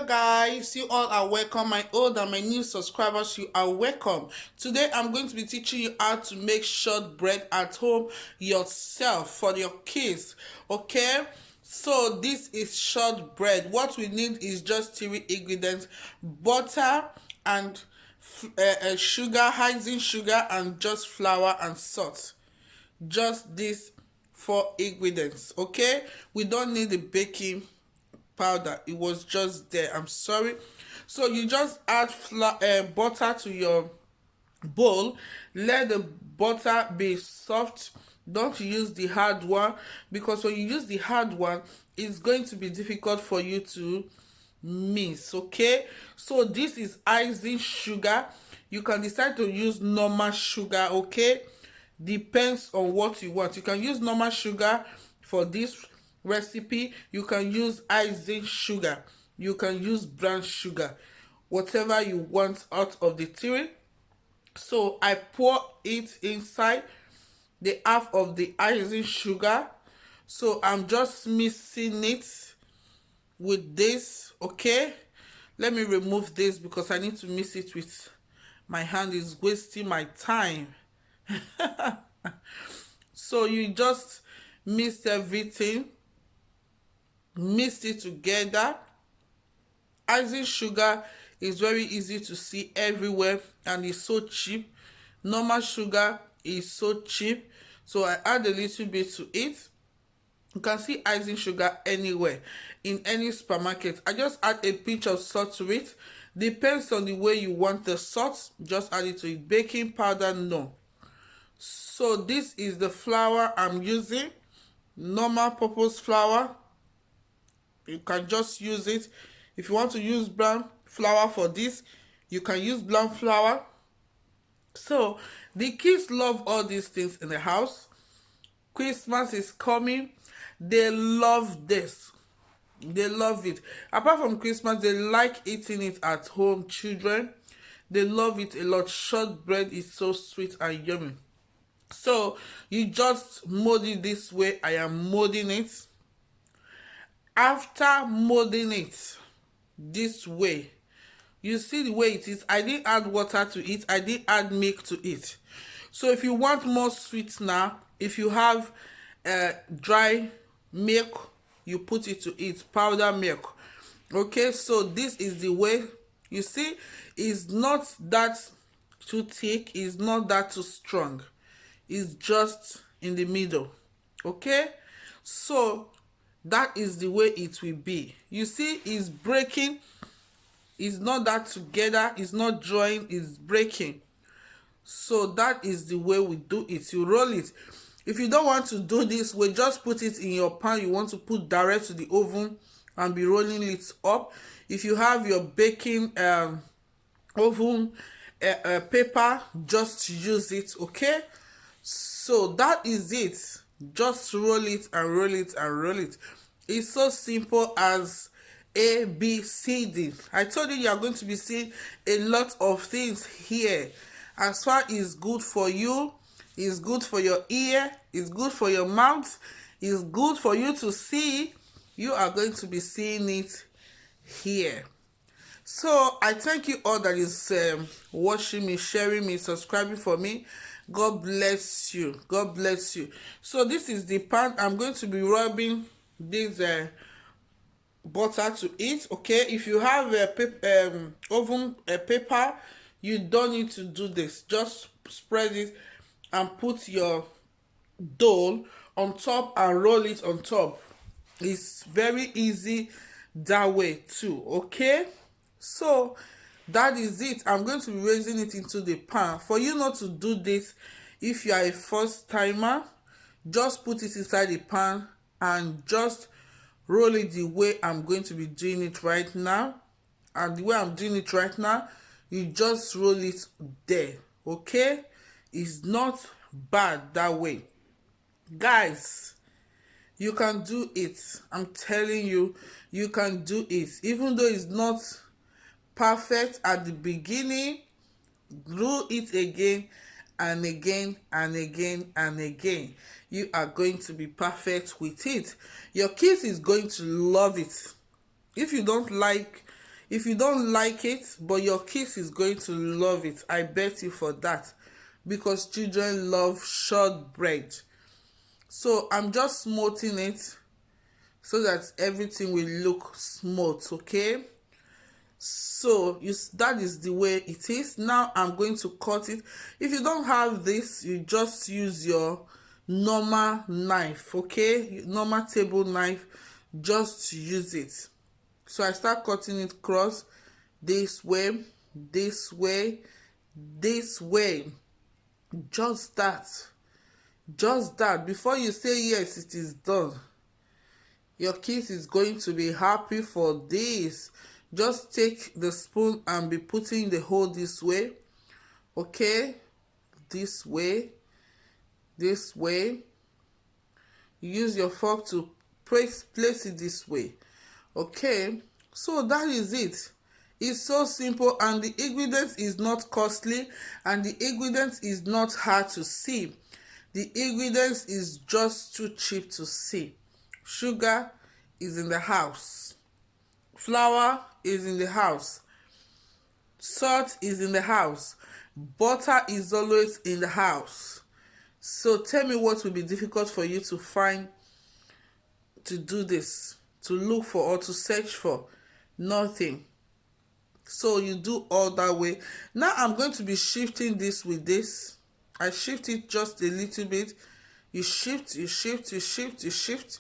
Guys, you all are welcome. My old and my new subscribers, you are welcome. Today I'm going to be teaching you how to make shortbread at home yourself for your kids. Okay, so this is shortbread. What we need is just three ingredients: butter and sugar, icing sugar, and just flour and salt. Just these four ingredients. Okay, we don't need the baking powder, it was just there. I'm sorry. So you just add butter to your bowl. Let the butter be soft. Don't use the hard one, because when you use the hard one, it's going to be difficult for you to mix. Okay, so this is icing sugar. You can decide to use normal sugar. Okay, depends on what you want. You can use normal sugar for this recipe. You can use icing sugar, you can use brown sugar, whatever you want out of the three. So I pour it inside the half of the icing sugar. So I'm just mixing it with this. Okay, let me remove this because I need to mix it with my hand. Is wasting my time. So you just mix everything, mix it together. Icing sugar is very easy to see everywhere and it's so cheap. Normal sugar is so cheap, so I add a little bit to it. You can see icing sugar anywhere in any supermarket. I just add a pinch of salt to it. Depends on the way you want the salt, just add it to it. Baking powder, no. So this is the flour I'm using, normal purpose flour. You can just use it. If you want to use brown flour for this, you can use brown flour. So the kids love all these things in the house. Christmas is coming. They love this. They love it. Apart from Christmas, they like eating it at home. Children, they love it a lot. Shortbread is so sweet and yummy. So you just mold it this way. I am molding it. After molding it this way, you see the way it is. I didn't add water to it, I didn't add milk to it. So if you want more sweetener, if you have dry milk, you put it to it, powder milk. Okay, so this is the way. You see, it's not that too thick, it's not that too strong, it's just in the middle. Okay, so that is the way it will be. You see, it's breaking. It's not that together, it's not drawing, it's breaking. So that is the way we do it. You roll it. If you don't want to do this way, just put it in your pan. You want to put direct to the oven and be rolling it up. If you have your baking oven paper, just use it. Okay, so that is it. Just roll it and roll it and roll it. It's so simple as A, B, C, D. I told you are going to be seeing a lot of things here. As far as good for you, it's good for your ear, it's good for your mouth, it's good for you to see. You are going to be seeing it here. So I thank you all that is watching me, sharing me, subscribing for me. God bless you. God bless you. So this is the pan. I'm going to be rubbing this butter to it. Okay, if you have a oven paper, you don't need to do this. Just spread it and put your dough on top and roll it on top. It's very easy that way too. Okay, so that is it. I'm going to be raising it into the pan. For you not to do this, if you are a first timer, just put it inside the pan and just roll it the way I'm going to be doing it right now. And the way I'm doing it right now, you just roll it there. Okay, it's not bad that way. Guys, you can do it. I'm telling you, you can do it. Even though it's not perfect at the beginning, do it again and again and again and again. You are going to be perfect with it. Your kids is going to love it. If you don't like If you don't like it, but your kids is going to love it, I bet you for that, because children love shortbread. So I'm just smoothing it so that everything will look smooth. Okay, so that is the way it is. Now I'm going to cut it. If you don't have this, you just use your normal knife. Okay, normal table knife, just use it. So I start cutting it cross, this way, this way, this way. Just that. Before you say yes, it is done. Your kids is going to be happy for this. Just take the spoon and be putting the hole this way. Okay, this way, this way. Use your fork to place it this way. Okay, so that is it. It's so simple, and the ingredients is not costly, and the ingredients is not hard to see. The ingredients is just too cheap to see. Sugar is in the house, flour is in the house, salt is in the house, butter is always in the house. So tell me what will be difficult for you to find, to do this, to look for, or to search for? Nothing. So you do all that way. Now I'm going to be shifting this with this. I shift it just a little bit. You shift, you shift, you shift, you shift.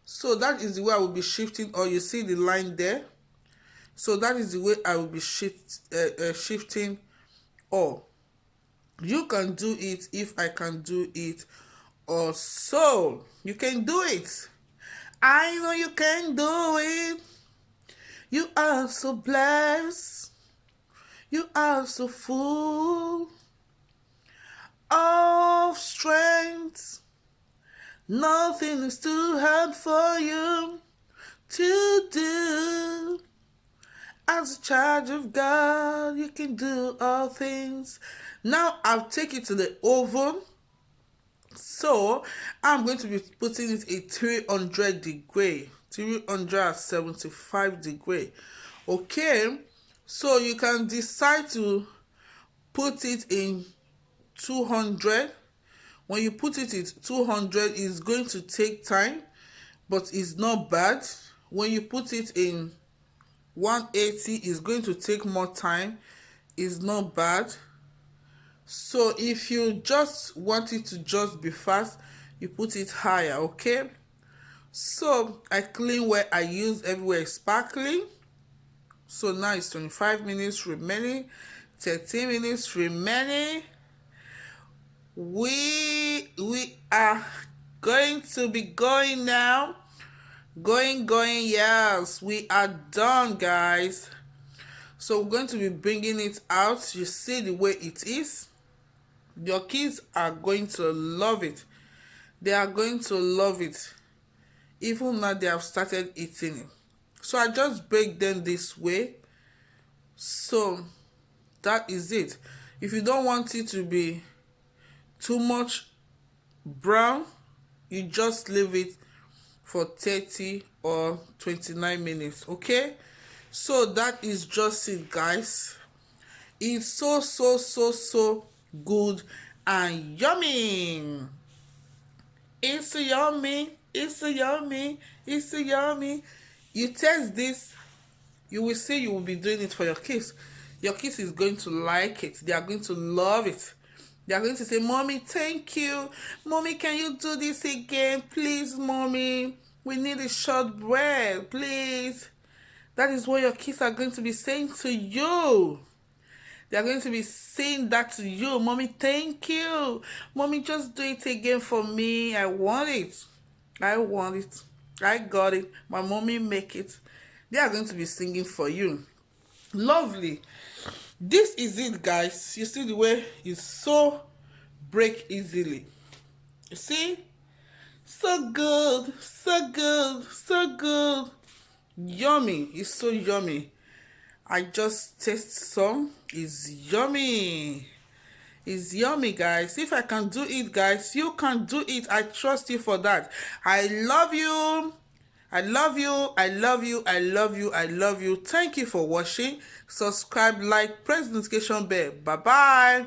So that is the way I will be shifting. Or you see the line there. So that is the way I will be shifting. Or you can do it if I can do it. Or so you can do it. I know you can do it. You are so blessed. You are so full of strength. Nothing is too hard for you to do. As a child of God, you can do all things. Now I'll take it to the oven. So I'm going to be putting it at 300 degree, 375 degree. Okay, so you can decide to put it in 200. When you put it at 200, it's going to take time, but it's not bad. When you put it in 180, it's going to take more time. It's not bad. So if you just want it to just be fast, you put it higher. Okay, so I clean where I use, everywhere is sparkling. So now it's 25 minutes remaining, 13 minutes remaining. We are going to be going now. Going, yes, we are done, guys. So we're going to be bringing it out. You see the way it is. Your kids are going to love it. They are going to love it. Even now they have started eating it. So I just break them this way. So that is it. If you don't want it to be too much brown, you just leave it for 30 or 29 minutes. Okay, so that is just it, guys. It's so good and yummy. It's yummy. It's yummy. It's yummy. You taste this, you will see you will be doing it for your kids. Your kids is going to like it. They are going to love it. They are going to say, Mommy, thank you. Mommy, can you do this again? Please, Mommy. We need a shortbread, please. That is what your kids are going to be saying to you. They are going to be saying that to you. Mommy, thank you. Mommy, just do it again for me. I want it. I want it. I got it. My mommy make it. They are going to be singing for you. Lovely. This is it, guys. You see the way it's so break easily. You see? So good. So good. So good. Yummy. It's so yummy. I just taste some. It's yummy. It's yummy, guys. If I can do it, guys, you can do it. I trust you for that. I love you. I love you. I love you. I love you. I love you. Thank you for watching. Subscribe, like, press the notification bell. Bye bye.